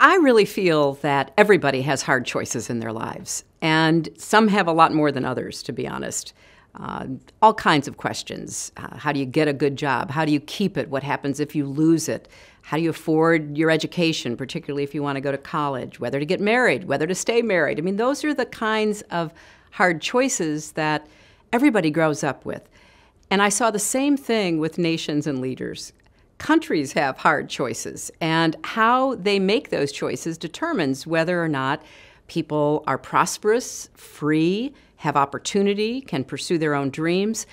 I really feel that everybody has hard choices in their lives, and some have a lot more than others, to be honest. All kinds of questions. How do you get a good job? How do you keep it? What happens if you lose it? How do you afford your education, particularly if you want to go to college? Whether to get married, whether to stay married. I mean, those are the kinds of hard choices that everybody grows up with. And I saw the same thing with nations and leaders. Countries have hard choices, and how they make those choices determines whether or not people are prosperous, free, have opportunity, can pursue their own dreams.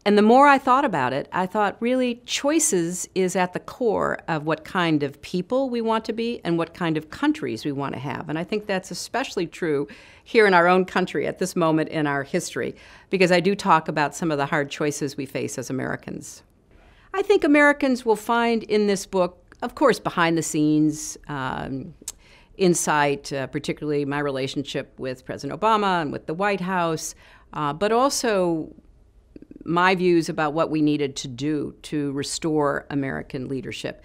And the more I thought about it, I thought really choices is at the core of what kind of people we want to be and what kind of countries we want to have. And I think that's especially true here in our own country at this moment in our history, because I do talk about some of the hard choices we face as Americans. I think Americans will find in this book, of course, behind the scenes, insight, particularly my relationship with President Obama and with the White House, but also my views about what we needed to do to restore American leadership.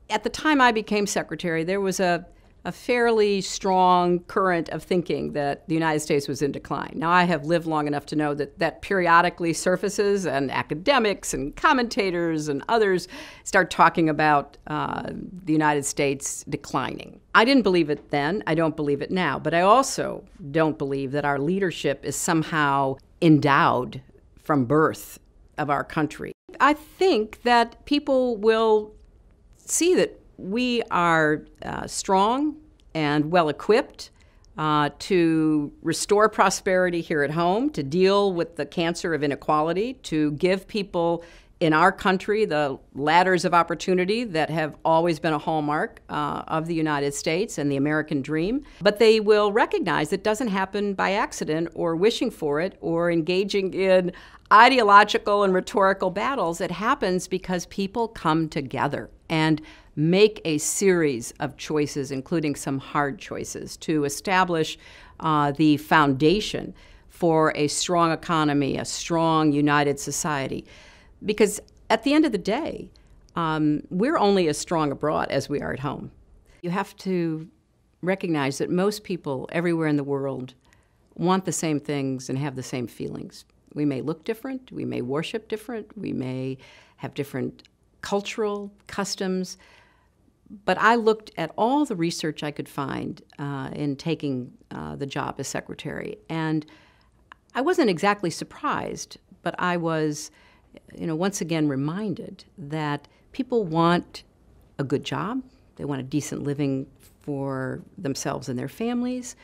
At the time I became secretary, there was a fairly strong current of thinking that the United States was in decline. Now, I have lived long enough to know that that periodically surfaces, and academics and commentators and others start talking about the United States declining. I didn't believe it then. I don't believe it now. But I also don't believe that our leadership is somehow endowed from birth of our country. I think that people will see that we are strong and well-equipped to restore prosperity here at home, to deal with the cancer of inequality, to give people in our country the ladders of opportunity that have always been a hallmark of the United States and the American dream. But they will recognize it doesn't happen by accident or wishing for it or engaging in ideological and rhetorical battles. It happens because people come together and make a series of choices, including some hard choices, to establish the foundation for a strong economy, a strong, united society. Because at the end of the day, we're only as strong abroad as we are at home. You have to recognize that most people everywhere in the world want the same things and have the same feelings. We may look different, we may worship different, we may have different cultural customs, but I looked at all the research I could find in taking the job as secretary, and I wasn't exactly surprised, but I was once again reminded that people want a good job, they want a decent living for themselves and their families,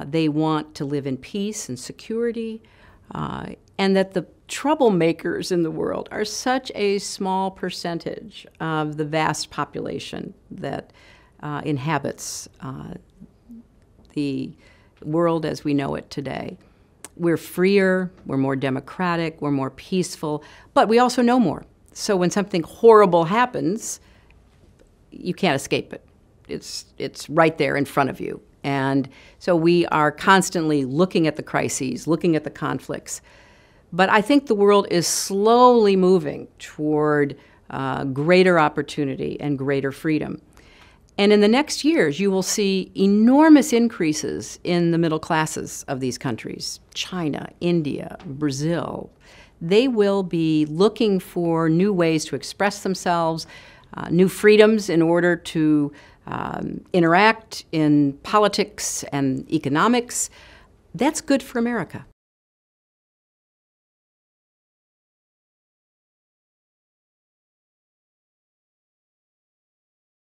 they want to live in peace and security, and that the troublemakers in the world are such a small percentage of the vast population that inhabits the world as we know it today. We're freer, we're more democratic, we're more peaceful, but we also know more. So when something horrible happens, you can't escape it. It's right there in front of you. And so we are constantly looking at the crises, looking at the conflicts. But I think the world is slowly moving toward greater opportunity and greater freedom. And in the next years, you will see enormous increases in the middle classes of these countries. China, India, Brazil. They will be looking for new ways to express themselves, new freedoms in order to interact in politics and economics. That's good for America.